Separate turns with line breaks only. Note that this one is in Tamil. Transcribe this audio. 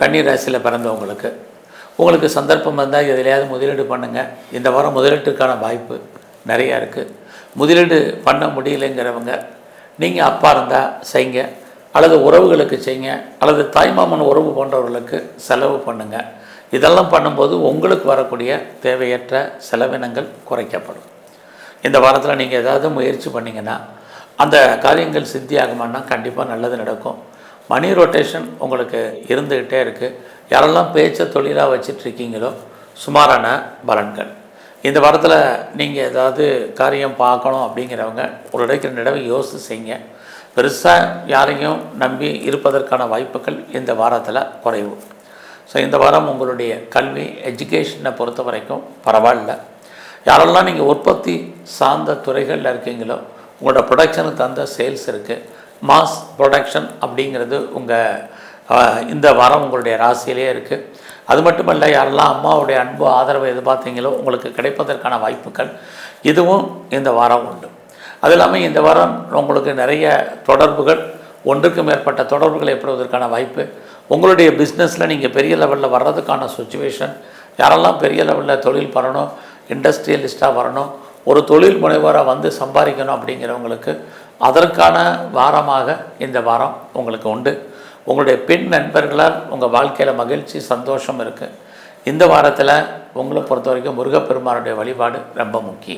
கன்னி ராசியில் பிறந்தவங்களுக்கு உங்களுக்கு சந்தர்ப்பம் வந்தால் எதிலையாவது முதலீடு பண்ணுங்கள். இந்த வாரம் முதலீட்டுக்கான வாய்ப்பு நிறையா இருக்குது. முதலீடு பண்ண முடியலைங்கிறவங்க நீங்கள் அப்பா இருந்தால் செய்யுங்க, அல்லது உறவுகளுக்கு செய்யுங்க, அல்லது தாய்மாமன் உறவு போன்றவர்களுக்கு செலவு பண்ணுங்கள். இதெல்லாம் பண்ணும்போது உங்களுக்கு வரக்கூடிய தேவையற்ற செலவினங்கள் குறைக்கப்படும். இந்த வாரத்தில் நீங்கள் ஏதாவது முயற்சி பண்ணிங்கன்னா அந்த காரியங்கள் சித்தியாகுமானா கண்டிப்பாக நல்லது நடக்கும். மணி ரொட்டேஷன் உங்களுக்கு இருந்துக்கிட்டே இருக்குது. யாரெல்லாம் பேச்சை தொழிலாக வச்சிட்ருக்கீங்களோ சுமாரான பலன்கள். இந்த வாரத்தில் நீங்கள் ஏதாவது காரியம் பார்க்கணும் அப்படிங்கிறவங்க ஒரு இடைக்கு 2 தடவை யோசித்து செய்யுங்க. பெருசாக யாரையும் நம்பி இருப்பதற்கான வாய்ப்புகள் இந்த வாரத்தில் குறைவு. ஸோ இந்த வாரம் உங்களுடைய கல்வி எஜுகேஷனை பொறுத்த வரைக்கும் பரவாயில்ல. யாரெல்லாம் நீங்கள் உற்பத்தி சார்ந்த துறைகளில் இருக்கீங்களோ உங்களோட ப்ரொடக்ஷனுக்கு தகுந்த சேல்ஸ் இருக்குது. மாஸ் ப்ரொடக்ஷன் அப்படிங்கிறது இந்த வாரம் உங்களுடைய ராசியிலே இருக்குது. அது மட்டுமல்ல, யாரெல்லாம் அம்மாவுடைய அன்பு ஆதரவை எதிர்பார்த்தீங்களோ உங்களுக்கு கிடைப்பதற்கான வாய்ப்புகள் இதுவும் இந்த வாரம் உண்டு. அது இல்லாமல் இந்த வாரம் உங்களுக்கு நிறைய தொடர்புகள், ஒன்றுக்கு மேற்பட்ட தொடர்புகள் ஏற்படுவதற்கான வாய்ப்பு. உங்களுடைய பிஸ்னஸில் நீங்கள் பெரிய லெவலில் வர்றதுக்கான சுச்சுவேஷன். யாரெல்லாம் பெரிய லெவலில் தொழில் பண்ணணும், இண்டஸ்ட்ரியலிஸ்ட்டாக வரணும், ஒரு தொழில் முனைவராக வந்து சம்பாதிக்கணும் அப்படிங்கிறவங்களுக்கு அதற்கான வாரமாக இந்த வாரம் உங்களுக்கு உண்டு. உங்களுடைய பெண் நண்பர்களால் உங்கள் வாழ்க்கையில் மகிழ்ச்சி சந்தோஷம் இருக்குது. இந்த வாரத்தில் உங்களை பொறுத்த வரைக்கும் முருகப்பெருமானுடைய வழிபாடு ரொம்ப முக்கியம்.